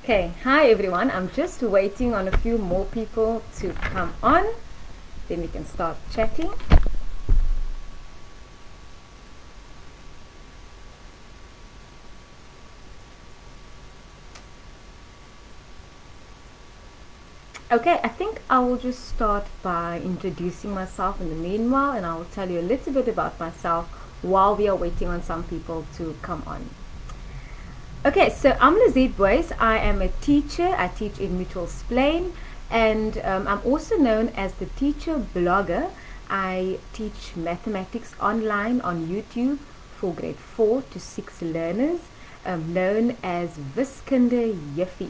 Okay, hi everyone. I'm just waiting on a few more people to come on. Then we can start chatting. Okay, I think I will just start by introducing myself in the meanwhile, and I will tell you a little bit about myself while we are waiting on some people to come on. Okay, so I'm Lizette Booys. I am a teacher. I teach in Mitchell's Plain, and I'm also known as the teacher blogger. I teach mathematics online on YouTube for grade 4 to 6 learners, known as Wiskunde Jiffy.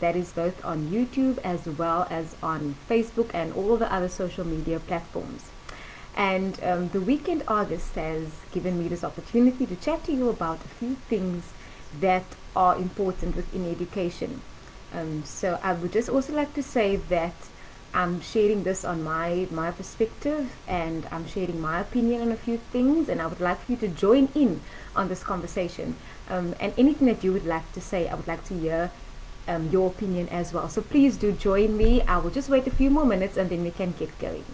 That is both on YouTube as well as on Facebook and all the other social media platforms. And the weekend August has given me this opportunity to chat to you about a few things that are important within education. So I would just also like to say that I'm sharing this on my perspective, and I'm sharing my opinion on a few things, and I would like for you to join in on this conversation. And anything that you would like to say, I would like to hear your opinion as well. So please do join me. I will just wait a few more minutes and then we can get going.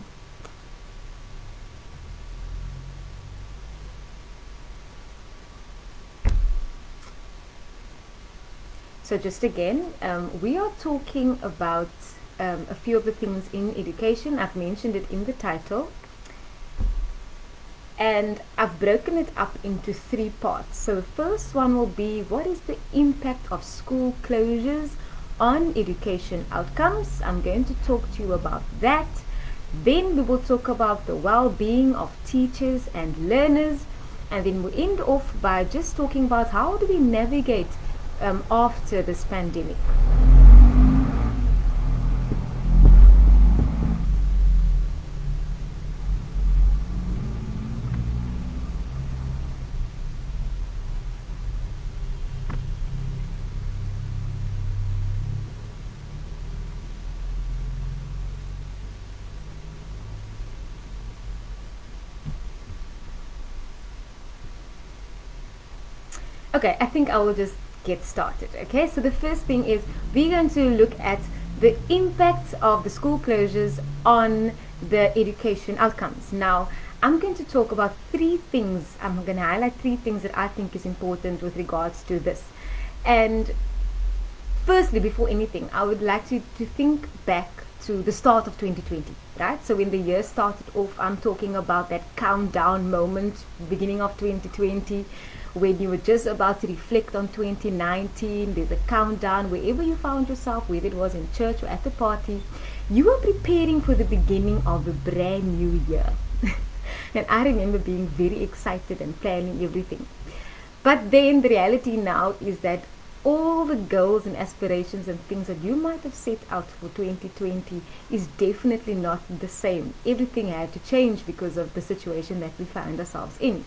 So just again, we are talking about a few of the things in education. I've mentioned it in the title, and I've broken it up into 3 parts. So the first one will be, what is the impact of school closures on education outcomes? I'm going to talk to you about that. Then we will talk about the well-being of teachers and learners, and then we'll end off by just talking about how do we navigate after this pandemic. Okay, I think I will just get started. Okay, so the first thing is we're going to look at the impact of the school closures on the education outcomes. Now, I'm going to talk about 3 things. I'm going to highlight 3 things that I think is important with regards to this. And firstly, before anything, I would like to think back to the start of 2020, right? So when the year started off, I'm talking about that countdown moment, beginning of 2020, when you were just about to reflect on 2019. There's a countdown wherever you found yourself, whether it was in church or at the party. You were preparing for the beginning of a brand new year. And I remember being very excited and planning everything. But then the reality now is that all the goals and aspirations and things that you might have set out for 2020 is definitely not the same. Everything had to change because of the situation that we find ourselves in.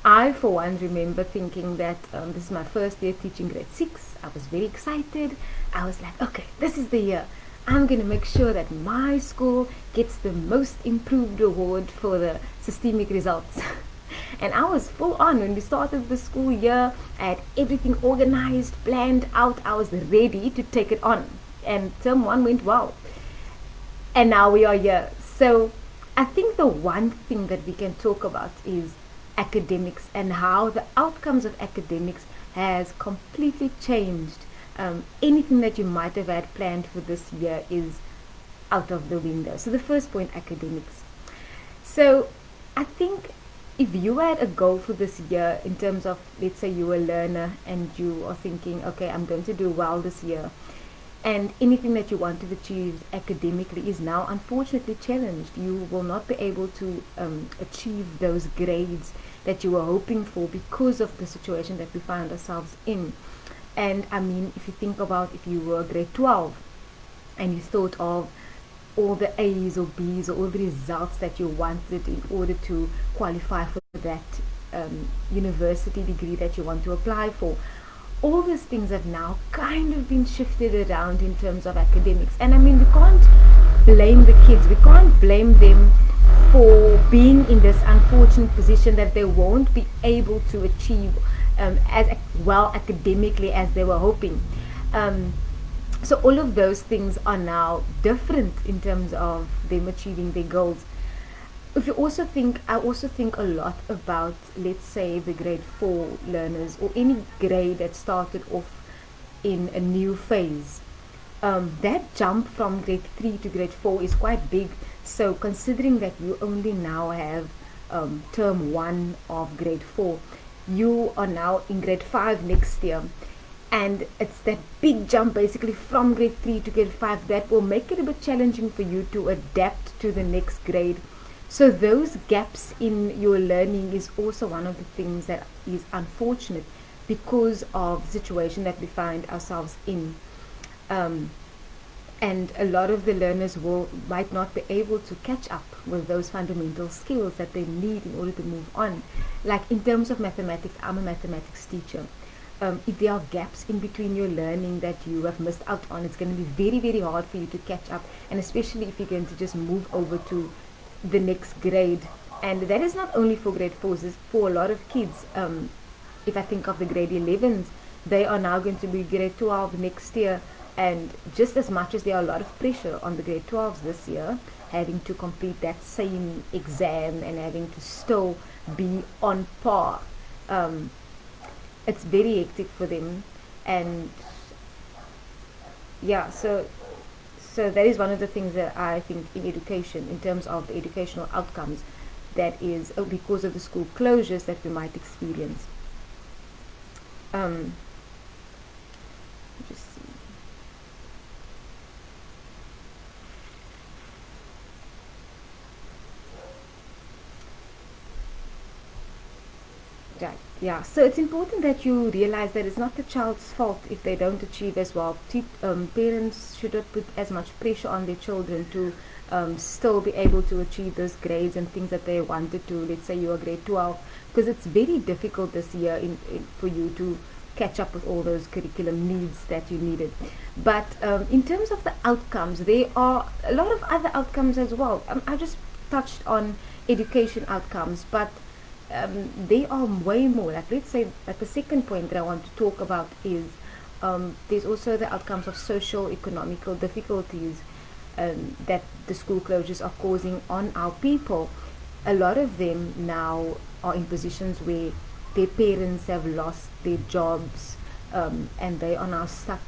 I, for one, remember thinking that this is my first year teaching grade 6. I was very excited. I was like, okay, this is the year. I'm going to make sure that my school gets the most improved award for the systemic results. And I was full on when we started the school year. I had everything organized, planned out. I was ready to take it on. And term 1 went well. And now we are here. So I think the one thing that we can talk about is academics, and how the outcomes of academics has completely changed. Anything that you might have had planned for this year is out of the window. So the first point, academics. So I think if you had a goal for this year in terms of, let's say you're a learner and you are thinking, okay, I'm going to do well this year, and anything that you want to achieve academically is now unfortunately challenged. You will not be able to achieve those grades that you were hoping for because of the situation that we find ourselves in. And I mean, if you think about if you were grade 12 and you thought of all the A's or B's or all the results that you wanted in order to qualify for that university degree that you want to apply for, all these things have now kind of been shifted around in terms of academics. And I mean, we can't blame the kids. We can't blame them for being in this unfortunate position that they won't be able to achieve as well academically as they were hoping. So all of those things are now different in terms of them achieving their goals. If you also think, I also think a lot about, let's say, the grade 4 learners or any grade that started off in a new phase. That jump from grade 3 to grade 4 is quite big. So considering that you only now have term 1 of grade 4, you are now in grade 5 next year, and it's that big jump basically from grade 3 to grade 5 that will make it a bit challenging for you to adapt to the next grade. So those gaps in your learning is also one of the things that is unfortunate because of the situation that we find ourselves in. um, and a lot of the learners might not be able to catch up with those fundamental skills that they need in order to move on. Like in terms of mathematics, I'm a mathematics teacher. If there are gaps in between your learning that you have missed out on, it's going to be very, very hard for you to catch up, and especially if you're going to just move over to the next grade. And that is not only for grade 4s, it's for a lot of kids. If I think of the grade 11s, they are now going to be grade 12 next year, and just as much as there are a lot of pressure on the grade 12s this year, having to complete that same exam and having to still be on par, it's very hectic for them. And yeah, so that is one of the things that I think in education, in terms of the educational outcomes, that is because of the school closures that we might experience. Just see. Right. Yeah. So it's important that you realize that it's not the child's fault if they don't achieve as well. Parents should not put as much pressure on their children to still be able to achieve those grades and things that they wanted to. Let's say you are grade 12, because it's very difficult this year for you to catch up with all those curriculum needs that you needed. But in terms of the outcomes, there are a lot of other outcomes as well. I just touched on education outcomes, but they are way more. Like, let's say, like the second point that I want to talk about is there's also the outcomes of social economical difficulties that the school closures are causing on our people. A lot of them now are in positions where their parents have lost their jobs, and they are now stuck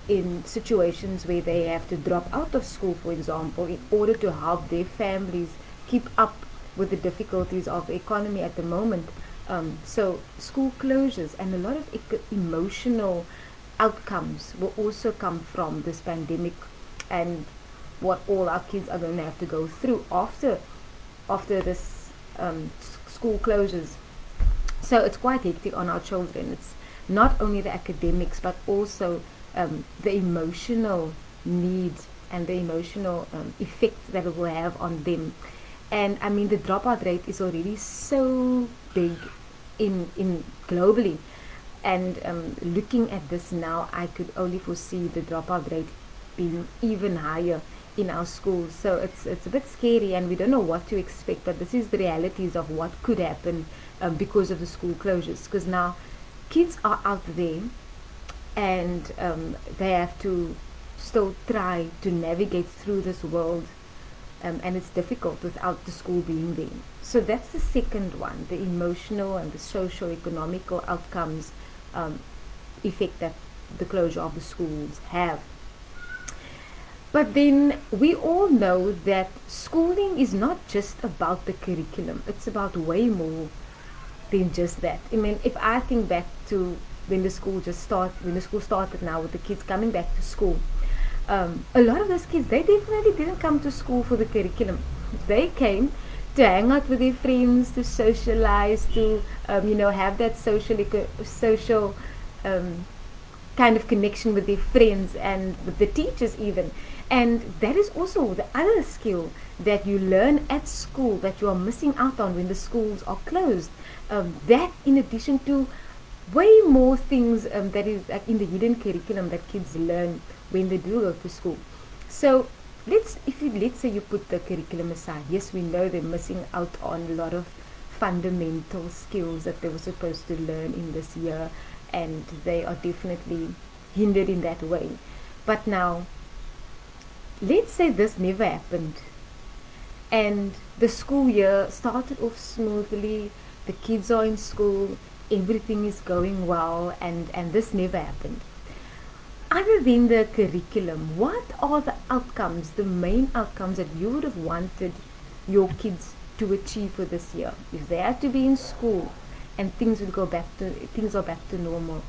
in situations where they have to drop out of school, for example, in order to help their families keep up with the difficulties of the economy at the moment. So school closures and a lot of emotional outcomes will also come from this pandemic, and what all our kids are going to have to go through after this school closures. So it's quite hectic on our children. It's not only the academics, but also the emotional needs and the emotional effect that it will have on them. And I mean, the dropout rate is already so big in globally. And looking at this now, I could only foresee the dropout rate being even higher in our schools. So it's a bit scary, and we don't know what to expect. But this is the realities of what could happen because of the school closures. Because now kids are out there, and they have to still try to navigate through this world. And it's difficult without the school being there. So that's the second one, the emotional and the socio-economical outcomes effect that the closure of the schools have. But then we all know that schooling is not just about the curriculum. It's about way more than just that. I mean, if I think back to when the school started now, with the kids coming back to school, a lot of those kids, they definitely didn't come to school for the curriculum. They came to hang out with their friends, to socialize, to have that social kind of connection with their friends and with the teachers even. And that is also the other skill that you learn at school that you are missing out on when the schools are closed. That, in addition to way more things that is like in the hidden curriculum that kids learn when they do go to school. So let's say you put the curriculum aside. Yes, we know they're missing out on a lot of fundamental skills that they were supposed to learn in this year, and they are definitely hindered in that way. But now, let's say this never happened and the school year started off smoothly, the kids are in school, everything is going well, and this never happened. Other than the curriculum, what are the outcomes, the main outcomes that you would have wanted your kids to achieve for this year? If they had to be in school and things are back to normal,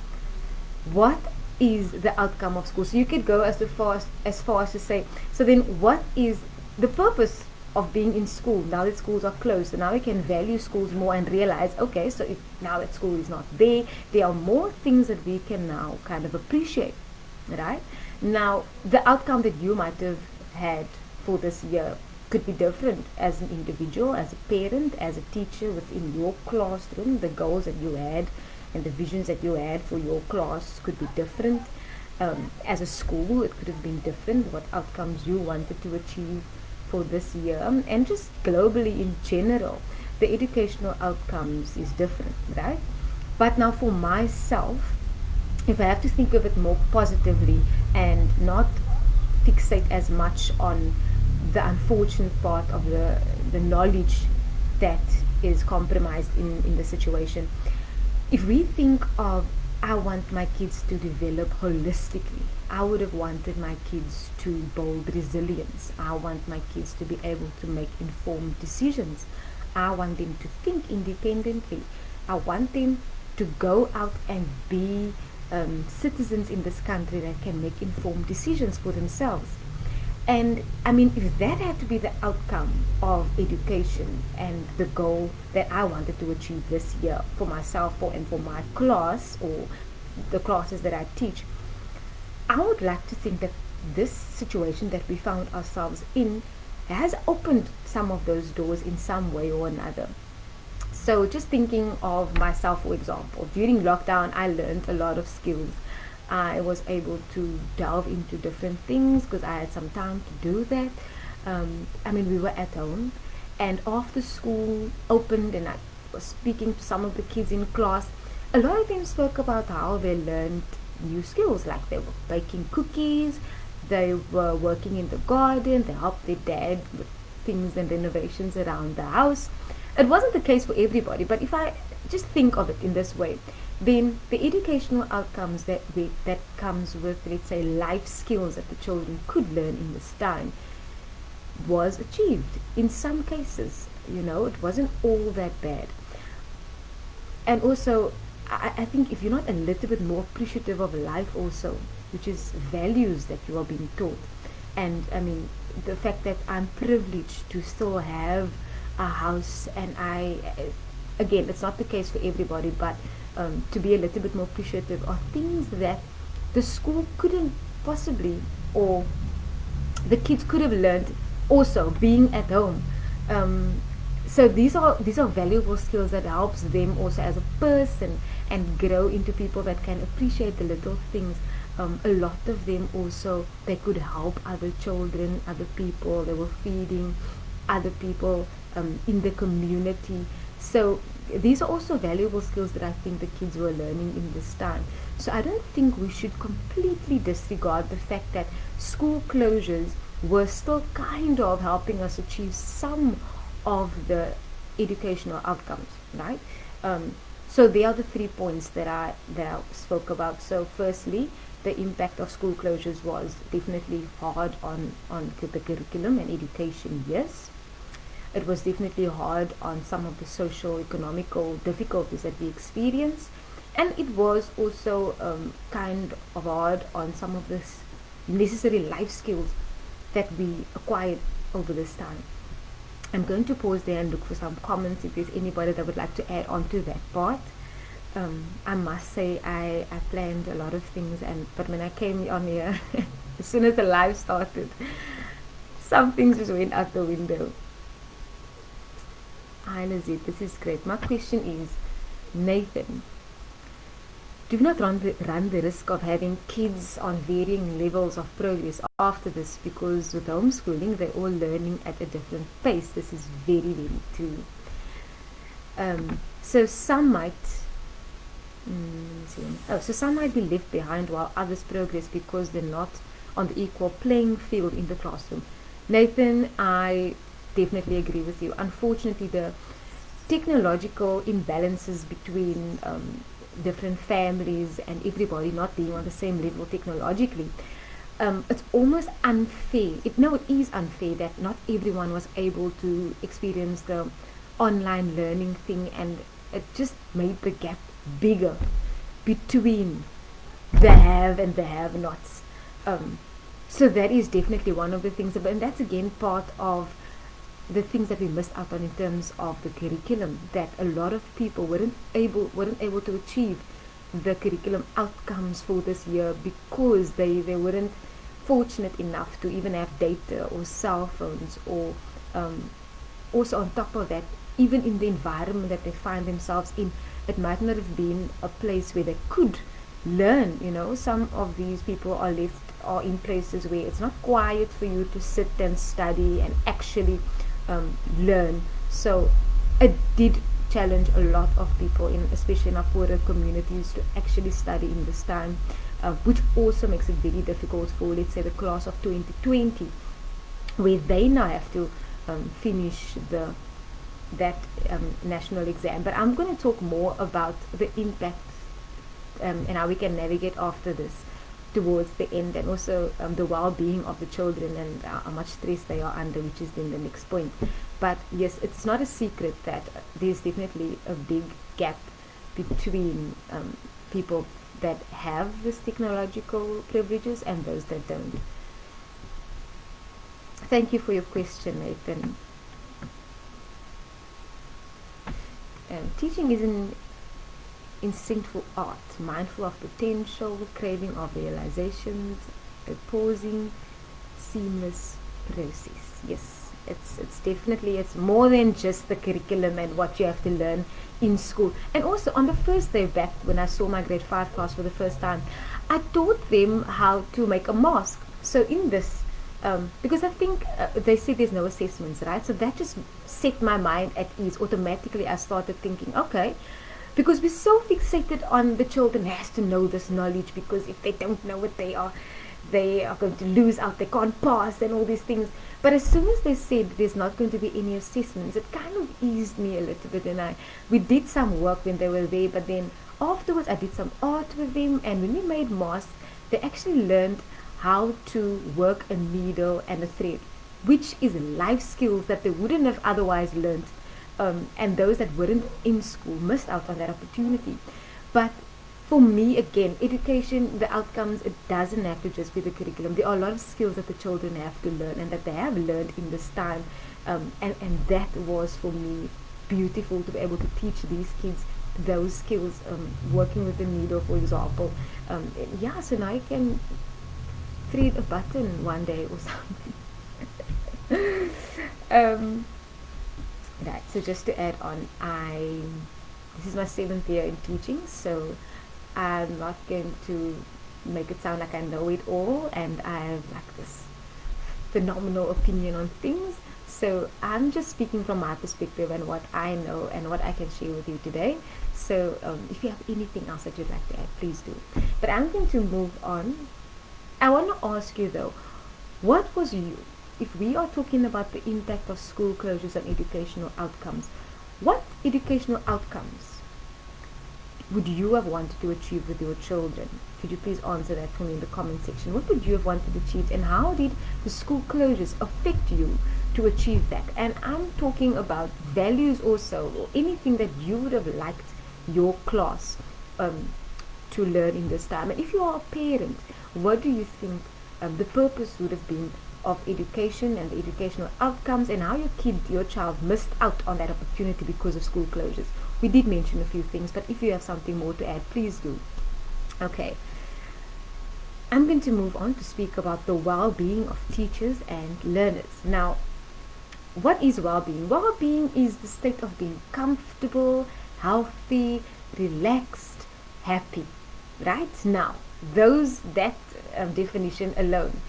what is the outcome of school? So you could go as far as to say, so then what is the purpose of being in school now that schools are closed? So now we can value schools more and realize, okay, so if now that school is not there, there are more things that we can now kind of appreciate, right? Now the outcome that you might have had for this year could be different as an individual, as a parent, as a teacher within your classroom. The goals that you had and the visions that you had for your class could be different. As a school, it could have been different, what outcomes you wanted to achieve for this year. And just globally in general, the educational outcomes is different, right? But now for myself, if I have to think of it more positively and not fixate as much on the unfortunate part of the knowledge that is compromised in the situation, if we think of, I want my kids to develop holistically, I would have wanted my kids to build resilience. I want my kids to be able to make informed decisions. I want them to think independently. I want them to go out and be citizens in this country that can make informed decisions for themselves. And I mean, if that had to be the outcome of education and the goal that I wanted to achieve this year for myself and for my class or the classes that I teach, I would like to think that this situation that we found ourselves in has opened some of those doors in some way or another. So just thinking of myself, for example, during lockdown, I learned a lot of skills. I was able to delve into different things because I had some time to do that. I mean, we were at home, and after school opened and I was speaking to some of the kids in class, a lot of them spoke about how they learned new skills, like they were baking cookies, they were working in the garden, they helped their dad with things and renovations around the house. It wasn't the case for everybody, but if I just think of it in this way, then the educational outcomes that comes with, let's say, life skills that the children could learn in this time was achieved in some cases. It wasn't all that bad. And also, I think if you're not a little bit more appreciative of life also, which is values that you are being taught, and I mean the fact that I'm privileged to still have a house, and again, it's not the case for everybody, but to be a little bit more appreciative of things that the school couldn't possibly, or the kids could have learned also being at home. So these are valuable skills that helps them also as a person and grow into people that can appreciate the little things. A lot of them also, they could help other children, other people. They were feeding other people in the community. So these are also valuable skills that I think the kids were learning in this time. So I don't think we should completely disregard the fact that school closures were still kind of helping us achieve some of the educational outcomes, right? So there are the 3 points that I spoke about. So firstly, the impact of school closures was definitely hard on the curriculum and education, yes. It was definitely hard on some of the social, economical difficulties that we experienced. And it was also kind of hard on some of the necessary life skills that we acquired over this time. I'm going to pause there and look for some comments if there's anybody that would like to add on to that part. I must say I planned a lot of things, but when I came on here, as soon as the live started, some things just went out the window. Hi Lizette, this is great. My question is, Nathan, do we not run the risk of having kids on varying levels of progress after this? Because with homeschooling, they're all learning at a different pace. This is very, very true. So some might Oh, so some might be left behind while others progress because they're not on the equal playing field in the classroom. Nathan, I definitely agree with you. Unfortunately, the technological imbalances between different families and everybody not being on the same level technologically, it's almost unfair. It is unfair that not everyone was able to experience the online learning thing, and it just made the gap bigger between the have and the have-nots. So that is definitely one of the things, and that's again part of the things that we missed out on in terms of the curriculum, that a lot of people weren't able to achieve the curriculum outcomes for this year because they weren't fortunate enough to even have data or cell phones, or also on top of that, even in the environment that they find themselves in, it might not have been a place where they could learn. Some of these people are in places where it's not quiet for you to sit and study and actually learn. So it did challenge a lot of people, especially in our poorer communities, to actually study in this time, which also makes it very difficult for, let's say, the class of 2020, where they now have to finish that national exam. But I'm going to talk more about the impact and how we can navigate after this towards the end, and also the well-being of the children and how much stress they are under, which is then the next point. But yes, it's not a secret that there's definitely a big gap between people that have this technological privileges and those that don't. Thank you for your question, Nathan. Teaching is an instinctful art, mindful of potential, craving of realizations, a pausing, seamless process. Yes, it's definitely, it's more than just the curriculum and what you have to learn in school. And also on the first day back, when I saw my grade 5 class for the first time, I taught them how to make a mask. So in this, because I think they say there's no assessments, right? So that just set my mind at ease. Automatically I started thinking, okay, because we're so fixated on the children has to know this knowledge, because if they don't know what they are going to lose out, they can't pass and all these things. But as soon as they said there's not going to be any assessments, it kind of eased me a little bit, and we did some work when they were there, but then afterwards I did some art with them, and when we made masks, they actually learned how to work a needle and a thread, which is life skills that they wouldn't have otherwise learned. And those that weren't in school missed out on that opportunity. But for me, again, education, the outcomes, it doesn't have to just be the curriculum. There are a lot of skills that the children have to learn and that they have learned in this time. And that was, for me, beautiful, to be able to teach these kids those skills, working with the needle, for example. So now you can thread a button one day or something. Right, so just to add on, this is my 7th year in teaching, so I'm not going to make it sound like I know it all and I have like this phenomenal opinion on things. So I'm just speaking from my perspective and what I know and what I can share with you today. So if you have anything else that you'd like to add, please do. But I'm going to move on. I want to ask you though, what was you, if we are talking about the impact of school closures on educational outcomes, what educational outcomes would you have wanted to achieve with your children? Could you please answer that for me in the comment section? What would you have wanted to achieve, and how did the school closures affect you to achieve that? And I'm talking about values also, or anything that you would have liked your class to learn in this time. And if you are a parent, what do you think the purpose would have been of education and the educational outcomes, and how your child missed out on that opportunity because of school closures? We did mention a few things, but if you have something more to add, please do. Okay, I'm going to move on to speak about the well-being of teachers and learners. Now, what is well-being? Well-being is the state of being comfortable, healthy, relaxed, happy. Right? Now, that definition alone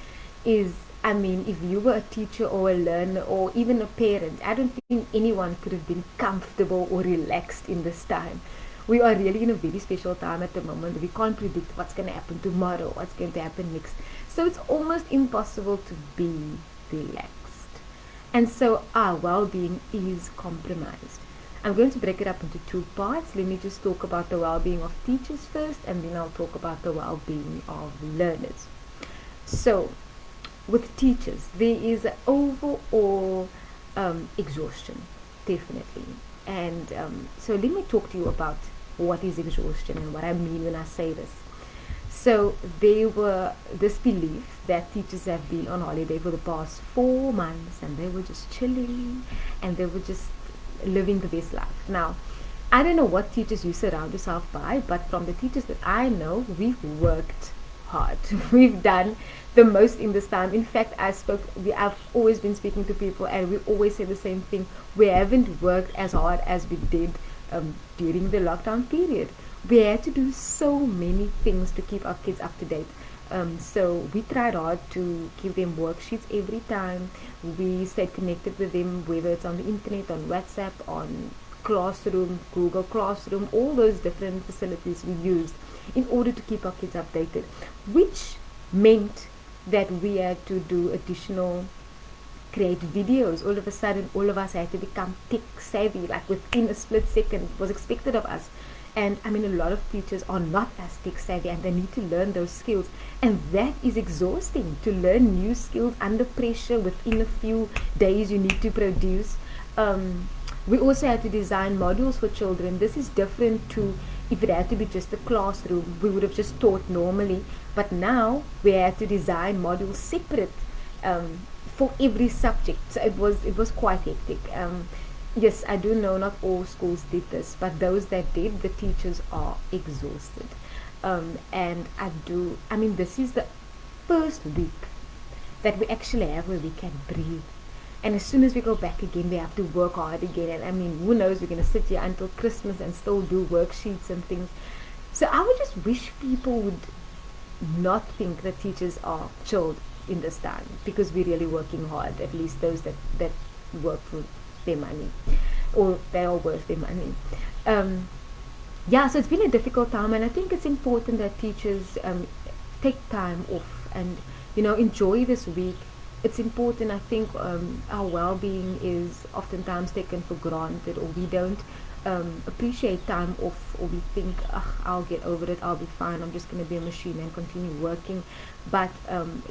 is, I mean, if you were a teacher or a learner or even a parent, I don't think anyone could have been comfortable or relaxed in this time. we are really in a very special time at the moment. We can't predict what's going to happen tomorrow, what's going to happen next. So it's almost impossible to be relaxed. And so our well-being is compromised. I'm going to break it up into two parts. Let me just talk about the well-being of teachers first, and then I'll talk about the well-being of learners. So, with teachers, there is an overall exhaustion, definitely. And so let me talk to you about what is exhaustion and what I mean when I say this. So there were this belief that teachers have been on holiday for the past 4 months and they were just chilling and they were just living the best life. Now, I don't know what teachers you surround yourself by, but from the teachers that I know, we've worked hard. We've done the most in this time. In fact, I've always been speaking to people and we always say the same thing. We haven't worked as hard as we did during the lockdown period. We had to do so many things to keep our kids up to date. So we tried hard to give them worksheets every time. We stayed connected with them, whether it's on the internet, on WhatsApp, on Classroom, Google Classroom, all those different facilities we used in order to keep our kids updated, which meant that we had to do additional create videos. All of a sudden, all of us had to become tech savvy, like within a split second was expected of us. And I mean, a lot of teachers are not as tech savvy and they need to learn those skills. And that is exhausting, to learn new skills under pressure within a few days you need to produce. We also had to design modules for children. This is different to if it had to be just a classroom. We would have just taught normally. But now we had to design modules separate for every subject. So it was quite hectic. Yes, I do know not all schools did this, but those that did, the teachers are exhausted. And I mean, this is the first week that we actually have where we can breathe. And as soon as we go back again, we have to work hard again. And I mean, who knows, we're going to sit here until Christmas and still do worksheets and things. So I would just wish people would not think that teachers are chilled in this time, because we're really working hard, at least those that work for their money, or they are worth their money. Yeah, so it's been a difficult time, and I think it's important that teachers take time off and enjoy this week. It's important. I think our well-being is oftentimes taken for granted, or we don't appreciate time off, or we think, I'll get over it, I'll be fine, I'm just going to be a machine and continue working. But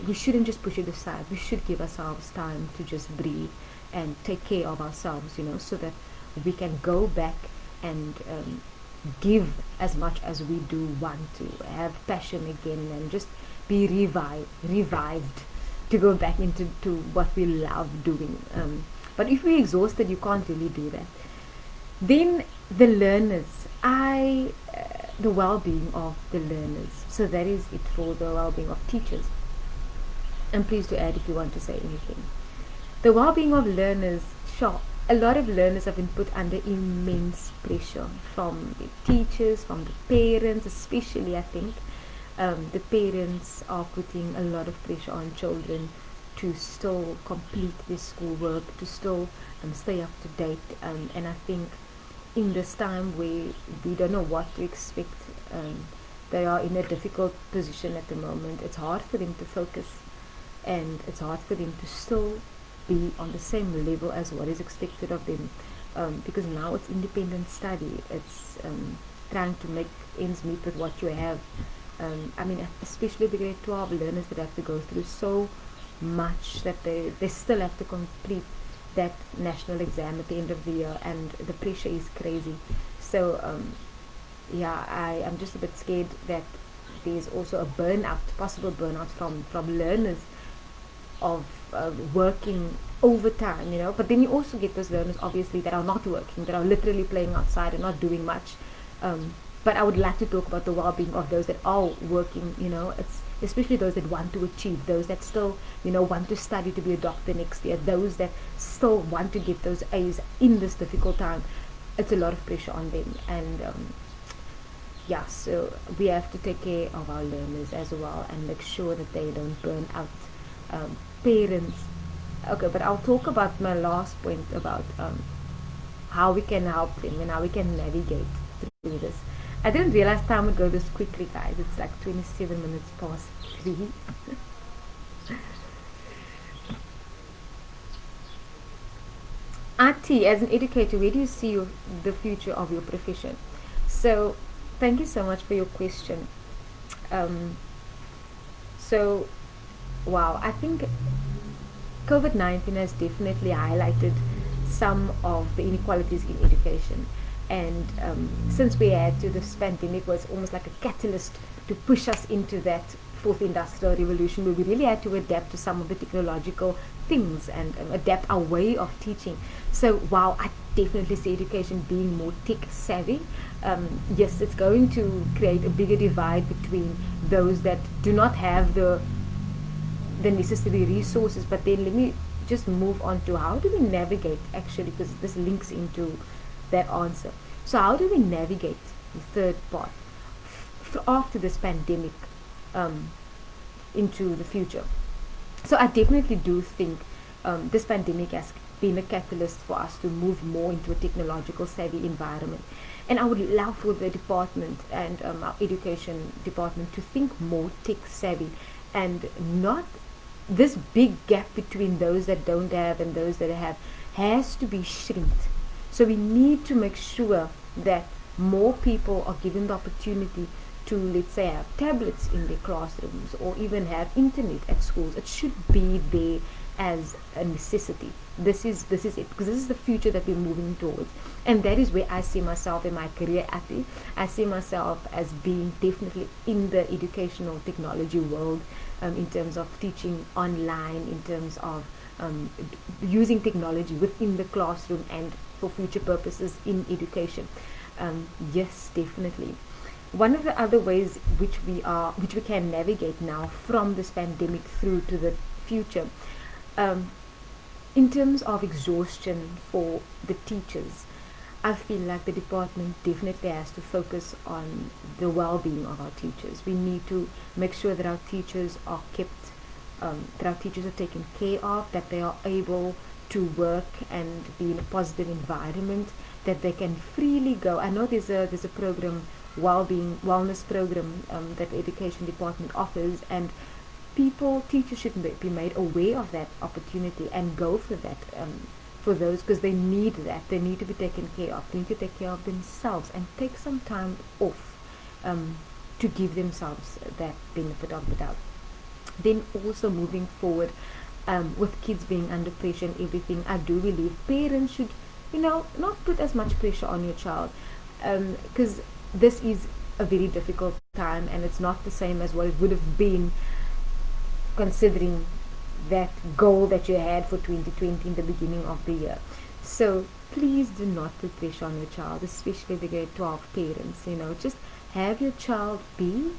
we shouldn't just push it aside. We should give ourselves time to just breathe and take care of ourselves, so that we can go back and give as much as we do want to, have passion again, and just be revived to go back into what we love doing. But if we're exhausted, you can't really do that. Then the learners, the well-being of the learners. So that is it for the well-being of teachers. And please do add if you want to say anything. The well-being of learners, sure, a lot of learners have been put under immense pressure from the teachers, from the parents, especially I think. The parents are putting a lot of pressure on children to still complete their schoolwork, to still stay up to date. And I think in this time where we don't know what to expect, they are in a difficult position at the moment. It's hard for them to focus, and it's hard for them to still be on the same level as what is expected of them, because now it's independent study. It's trying to make ends meet with what you have. I mean, especially the grade 12 learners that have to go through so much that they still have to complete that national exam at the end of the year, and the pressure is crazy. So yeah, I am just a bit scared that there's also a possible burnout from learners of working overtime, but then you also get those learners obviously that are not working, that are literally playing outside and not doing much. But I would like to talk about the well-being of those that are working. It's especially those that want to achieve, those that still want to study to be a doctor next year, those that still want to get those A's in this difficult time. It's a lot of pressure on them, and yeah, so we have to take care of our learners as well and make sure that they don't burn out. Parents, okay, but I'll talk about my last point about how we can help them and how we can navigate through through this. I didn't realize time would go this quickly, guys. It's like 27 minutes past 3. IT, as an educator, where do you see the future of your profession? So, thank you so much for your question. Um, so, wow, I think COVID-19 has definitely highlighted some of the inequalities in education. And since we had to, this pandemic was almost like a catalyst to push us into that fourth industrial revolution, where we really had to adapt to some of the technological things and adapt our way of teaching. So while I definitely see education being more tech savvy, yes, it's going to create a bigger divide between those that do not have the necessary resources. But then let me just move on to how do we navigate, actually, because this links into that answer. So how do we navigate the third part after this pandemic into the future? So I definitely do think this pandemic has been a catalyst for us to move more into a technological savvy environment. And I would love for the department and our education department to think more tech savvy, and not this big gap between those that don't have and those that have has to be shrinked. So we need to make sure that more people are given the opportunity to, let's say, have tablets in their classrooms or even have internet at schools. It should be there as a necessity. This is it, because this is the future that we're moving towards, and that is where I see myself in my career at. I see myself as being definitely in the educational technology world, in terms of teaching online, in terms of using technology within the classroom and for future purposes in education. Yes, definitely. One of the other ways which we can navigate now from this pandemic through to the future, in terms of exhaustion for the teachers, I feel like the department definitely has to focus on the well-being of our teachers. We need to make sure that our teachers are kept, that our teachers are taken care of, that they are able to work and be in a positive environment, that they can freely go. I know there's a program, wellbeing wellness program, that the education department offers, and teachers should be made aware of that opportunity and go for that, for those, because they need that. They need to be taken care of. They need to take care of themselves and take some time off, to give themselves that benefit of the doubt. Then also moving forward, with kids being under pressure and everything, I do believe parents should, not put as much pressure on your child, because this is a very difficult time, and it's not the same as what it would have been, considering that goal that you had for 2020 in the beginning of the year. So please do not put pressure on your child, especially the grade 12 parents. Just have your child be,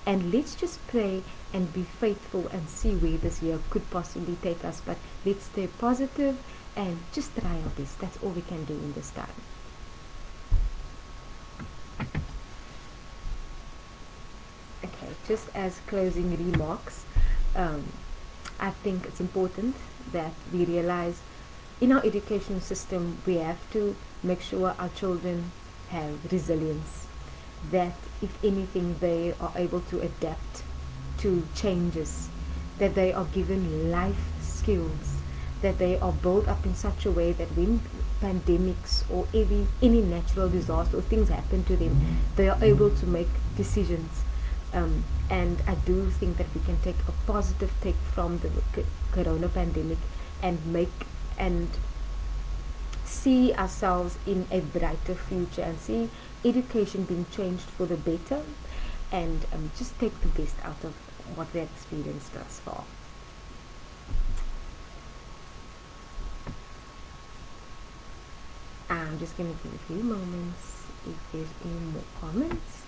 and let's just pray and be faithful and see where this year could possibly take us. But let's stay positive and just try our best. That's all we can do in this time. Okay, just as closing remarks, I think it's important that we realize in our education system we have to make sure our children have resilience, that if anything they are able to adapt to changes, that they are given life skills, that they are built up in such a way that when pandemics or any natural disaster or things happen to them, they are able to make decisions. And I do think that we can take a positive take from the corona pandemic and see ourselves in a brighter future, and see education being changed for the better, and just take the best out of what we have experienced thus far. I'm just going to give a few moments if there's any more comments.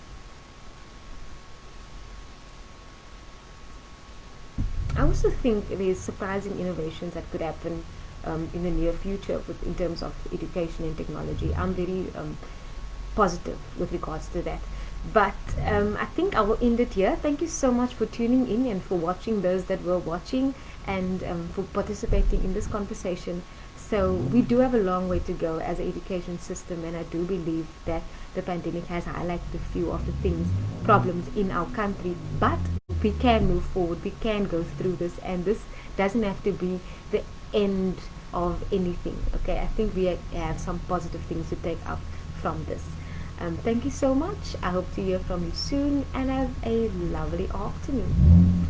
I also think there's surprising innovations that could happen in the near future in terms of education and technology. I'm very positive with regards to that. But I think I will end it here. Thank you so much for tuning in and for watching, those that were watching, and for participating in this conversation. So we do have a long way to go as an education system, and I do believe that the pandemic has highlighted a few of the things, problems in our country. But we can move forward. We can go through this, and this doesn't have to be the end of anything. Okay, I think we have some positive things to take up from this. Thank you so much. I hope to hear from you soon, and have a lovely afternoon.